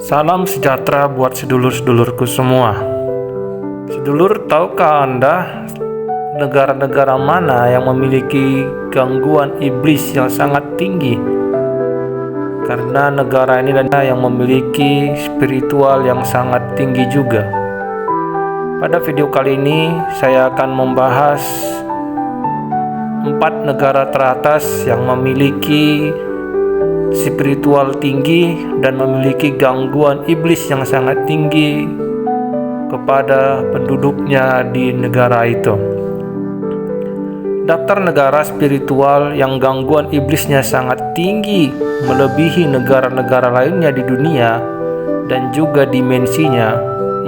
Salam sejahtera buat sedulur-sedulurku semua. Sedulur, tahukah Anda negara-negara mana yang memiliki gangguan iblis yang sangat tinggi? Karena negara ini adalah yang memiliki spiritual yang sangat tinggi juga. Pada video kali ini saya akan membahas 4 negara teratas yang memiliki spiritual tinggi dan memiliki gangguan iblis yang sangat tinggi kepada penduduknya di negara itu. Daftar negara spiritual yang gangguan iblisnya sangat tinggi melebihi negara-negara lainnya di dunia dan juga dimensinya.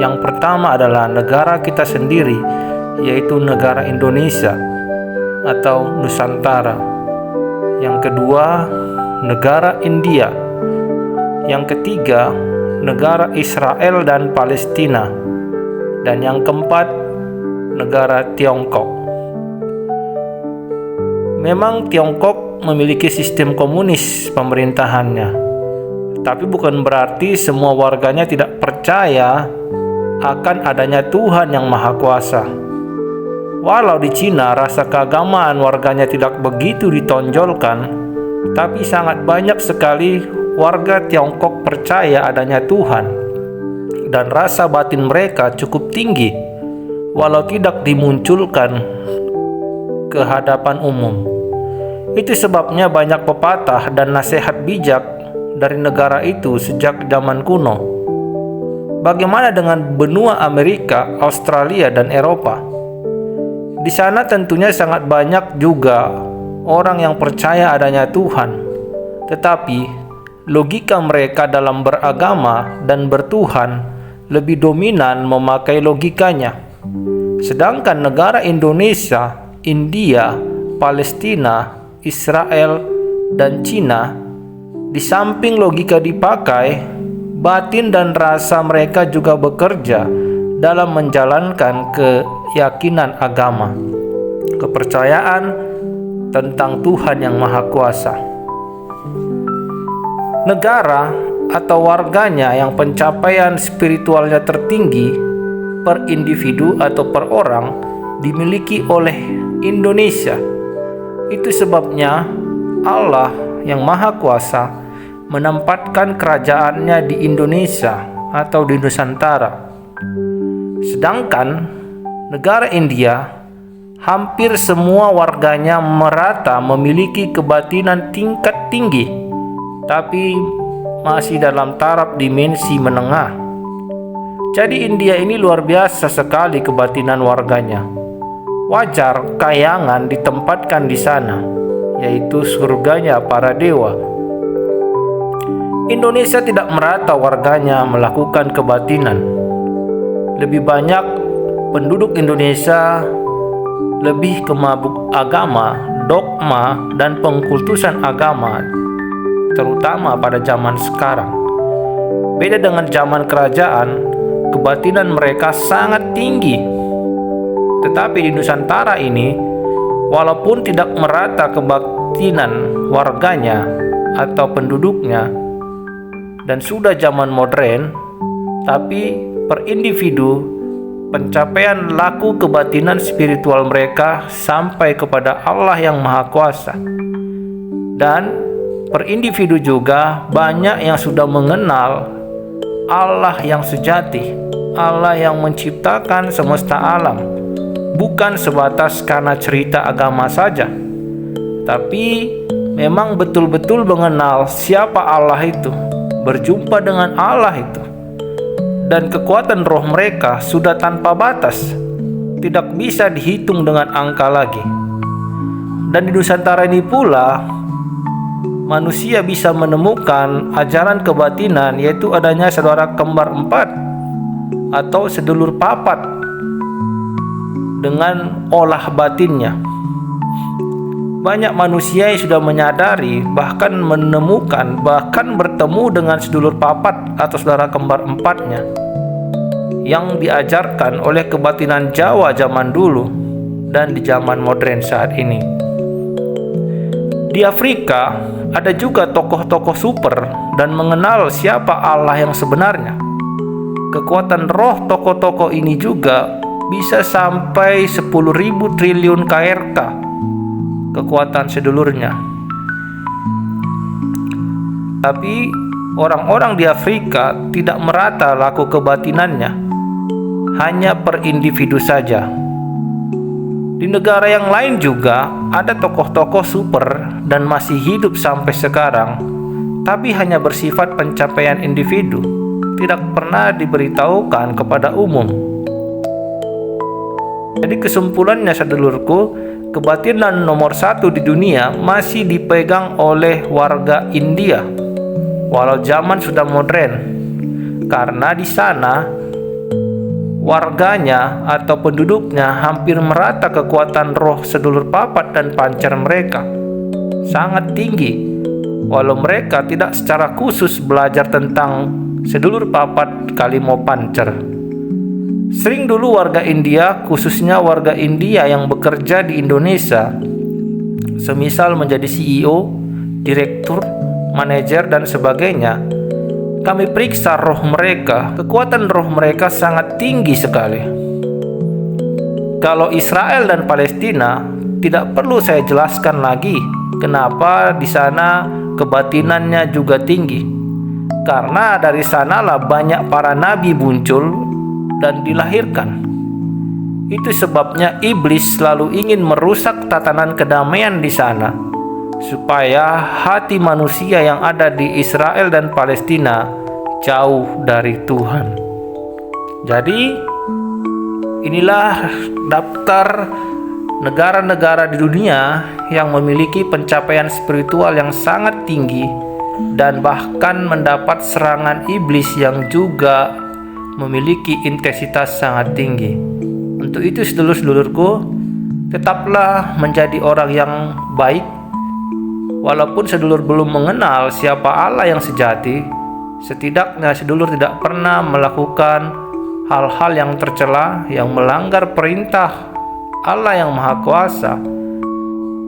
Yang pertama adalah negara kita sendiri, yaitu negara Indonesia atau Nusantara. Yang kedua, negara India. Yang ketiga, negara Israel dan Palestina. Dan yang keempat, negara Tiongkok. Memang Tiongkok memiliki sistem komunis pemerintahannya, tapi bukan berarti semua warganya tidak percaya akan adanya Tuhan yang Maha Kuasa. Walau di Cina rasa keagamaan warganya tidak begitu ditonjolkan, tapi sangat banyak sekali warga Tiongkok percaya adanya Tuhan, dan rasa batin mereka cukup tinggi, walau tidak dimunculkan ke hadapan umum. Itu sebabnya banyak pepatah dan nasihat bijak dari negara itu sejak zaman kuno. Bagaimana dengan benua Amerika, Australia, dan Eropa? Di sana tentunya sangat banyak juga orang yang percaya adanya Tuhan, tetapi logika mereka dalam beragama dan bertuhan lebih dominan memakai logikanya. Sedangkan negara Indonesia, India, Palestina, Israel, dan Cina, di samping logika dipakai, batin dan rasa mereka juga bekerja dalam menjalankan keyakinan agama, kepercayaan tentang Tuhan yang Maha Kuasa. Negara atau warganya yang pencapaian spiritualnya tertinggi per individu atau per orang dimiliki oleh Indonesia. Itu sebabnya Allah yang Maha Kuasa menempatkan kerajaannya di Indonesia atau di Nusantara. Sedangkan negara India, hampir semua warganya merata memiliki kebatinan tingkat tinggi, tapi masih dalam taraf dimensi menengah. Jadi India ini luar biasa sekali kebatinan warganya. Wajar kayangan ditempatkan di sana, yaitu surganya para dewa. Indonesia tidak merata warganya melakukan kebatinan. Lebih banyak penduduk Indonesia lebih ke mabuk agama, dogma, dan pengkultusan agama, terutama pada zaman sekarang. Beda dengan zaman kerajaan, kebatinan mereka sangat tinggi. Tetapi di Nusantara ini, walaupun tidak merata kebatinan warganya atau penduduknya dan sudah zaman modern, tapi per individu pencapaian laku kebatinan spiritual mereka sampai kepada Allah yang Maha Kuasa. Dan per individu juga banyak yang sudah mengenal Allah yang sejati, Allah yang menciptakan semesta alam. Bukan sebatas karena cerita agama saja, tapi memang betul-betul mengenal siapa Allah itu, berjumpa dengan Allah itu. Dan kekuatan roh mereka sudah tanpa batas, tidak bisa dihitung dengan angka lagi. Dan di Nusantara ini pula, manusia bisa menemukan ajaran kebatinan, yaitu adanya saudara kembar 4 atau sedulur papat dengan olah batinnya. Banyak manusia yang sudah menyadari, bahkan menemukan, bahkan bertemu dengan sedulur papat atau saudara kembar 4-nya yang diajarkan oleh kebatinan Jawa zaman dulu dan di zaman modern saat ini. Di Afrika ada juga tokoh-tokoh super dan mengenal siapa Allah yang sebenarnya. Kekuatan roh tokoh-tokoh ini juga bisa sampai 10.000 triliun KRK kekuatan sedulurnya. Tapi orang-orang di Afrika tidak merata laku kebatinannya, hanya per individu saja. Di negara yang lain juga ada tokoh-tokoh super dan masih hidup sampai sekarang, tapi hanya bersifat pencapaian individu, tidak pernah diberitahukan kepada umum. Jadi kesimpulannya sedulurku, kebatinan nomor 1 di dunia masih dipegang oleh warga India, walau zaman sudah modern, karena di sana warganya atau penduduknya hampir merata kekuatan roh sedulur papat dan pancar mereka sangat tinggi, walau mereka tidak secara khusus belajar tentang sedulur papat kalimo pancar. Sering dulu warga India, khususnya warga India yang bekerja di Indonesia, semisal menjadi CEO, direktur, manajer dan sebagainya, kami periksa roh mereka, kekuatan roh mereka sangat tinggi sekali. Kalau Israel dan Palestina, tidak perlu saya jelaskan lagi kenapa di sana kebatinannya juga tinggi. Karena dari sanalah banyak para nabi muncul dan dilahirkan. Itu sebabnya iblis selalu ingin merusak tatanan kedamaian di sana, supaya hati manusia yang ada di Israel dan Palestina jauh dari Tuhan. Jadi inilah daftar negara-negara di dunia yang memiliki pencapaian spiritual yang sangat tinggi dan bahkan mendapat serangan iblis yang juga memiliki intensitas sangat tinggi. Untuk itu sedulur-sedulurku, tetaplah menjadi orang yang baik. Walaupun sedulur belum mengenal siapa Allah yang sejati, setidaknya sedulur tidak pernah melakukan hal-hal yang tercela, yang melanggar perintah Allah yang Maha Kuasa,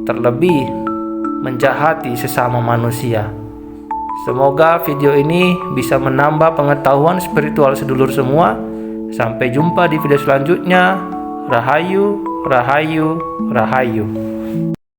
terlebih menjahati sesama manusia. Semoga video ini bisa menambah pengetahuan spiritual sedulur semua. Sampai jumpa di video selanjutnya. Rahayu, rahayu, rahayu.